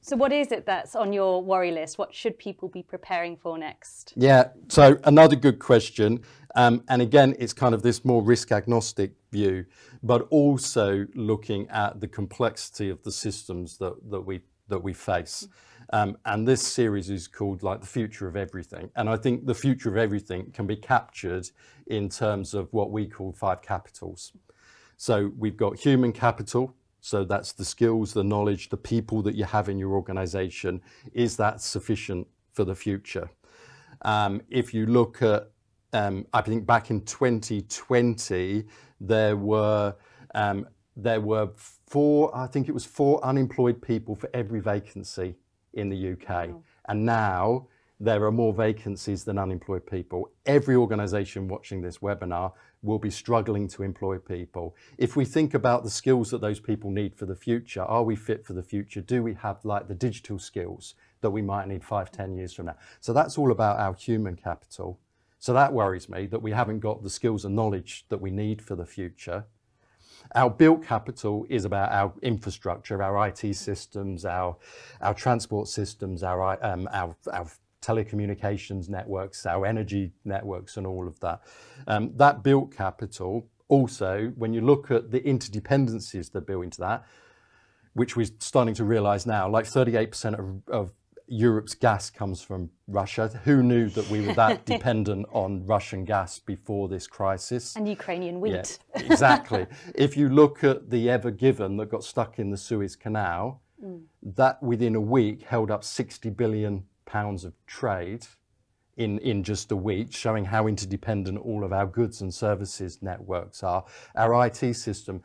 So what is it that's on your worry list? What should people be preparing for next? Yeah, so another good question. And again, it's kind of this more risk agnostic view, but also looking at the complexity of the systems that we face. And this series is called like the future of everything. And I think the future of everything can be captured in terms of what we call 5 capitals. So we've got human capital. So that's the skills, the knowledge, the people that you have in your organization. Is that sufficient for the future? If you look at, I think back in 2020, there were 4, I think it was 4 unemployed people for every vacancy in the UK. Wow. And now there are more vacancies than unemployed people. Every organization watching this webinar will be struggling to employ people. If we think about the skills that those people need for the future, are we fit for the future? Do we have like the digital skills that we might need 5, 10 years from now? So that's all about our human capital. So that worries me, that we haven't got the skills and knowledge that we need for the future. Our built capital is about our infrastructure, our IT systems, our transport systems, our telecommunications networks, our energy networks, and all of that. That built capital also, when you look at the interdependencies that built into that, which we're starting to realize now, like 38% of Europe's gas comes from Russia. Who knew that we were that dependent on Russian gas before this crisis? And Ukrainian wheat. Yeah, exactly. If you look at the Ever Given that got stuck in the Suez Canal, that within a week held up £60 billion of trade in just a week, showing how interdependent all of our goods and services networks are. Our IT system,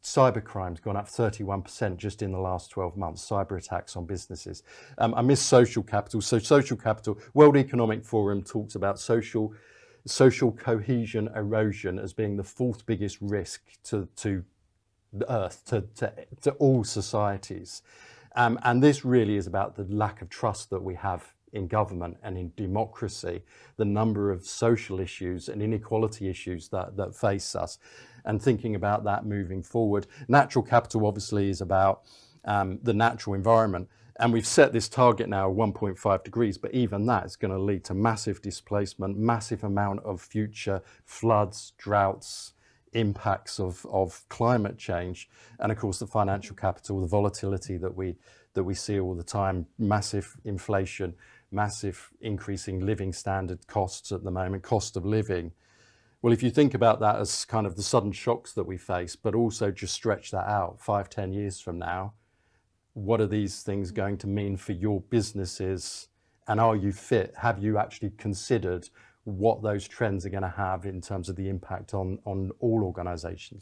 cybercrime's gone up 31% just in the last 12 months, cyber attacks on businesses. I miss social capital. So social capital, World Economic Forum talks about social cohesion erosion as being the 4th biggest risk to the earth, to all societies. And this really is about the lack of trust that we have in government and in democracy, the number of social issues and inequality issues that face us, and thinking about that moving forward. Natural capital obviously is about the natural environment. And we've set this target now of 1.5 degrees, but even that is going to lead to massive displacement, massive amount of future floods, droughts, impacts of climate change, and of course the financial capital, the volatility that we see all the time, massive inflation, massive increasing living standard costs at the moment, cost of living. Well, if you think about that as kind of the sudden shocks that we face, but also just stretch that out 5, 10 years from now, what are these things going to mean for your businesses? And are you fit? Have you actually considered what those trends are going to have in terms of the impact on all organizations?